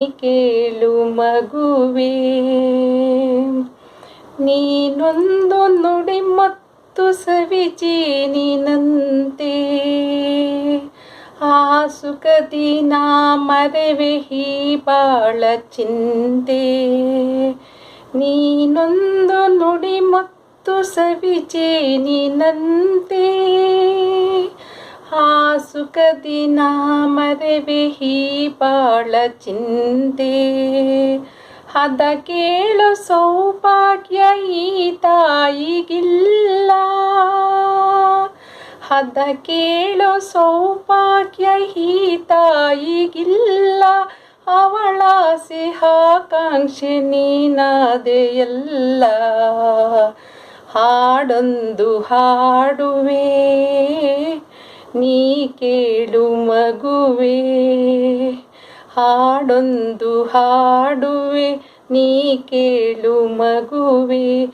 ಕೇಳು ಮಗುವೇ, ನೀನೊಂದು ನುಡಿ ಮತ್ತು ಸವಿಜೇನಿನಂತೆ ಆ ಸುಖದಿ ನಾ ಮರೆವೆ ಈ ಬಾಳ ಚಿಂತೆ. ನೀನೊಂದು ನುಡಿ ಮತ್ತು ಸವಿಜೇನಿನಂತೆ ಆ ಸುಖದಿ ನಾ ಮರೆವೆ ಈ ಬಾಳ ಚಿಂತೆ. ಅದ ಕೇಳು ಸೌಭಾಗ್ಯ ಈ ತಾಯಿಗಿಲ್ಲ, ಅದ ಕೇಳು ಸೌಭಾಗ್ಯ ಈ ತಾಯಿಗಿಲ್ಲ. ಅವಳ ಆಕಾಂಕ್ಷೆ ನೀನಾದೆಯಲ್ಲ. ಹಾಡೊಂದು ಹಾಡುವೆ, ನೀ ಕೇಳು ಮಗುವೇ. ಹಾಡೊಂದು ಹಾಡುವೆ, ನೀ ಕೇಳು ಮಗುವೇ.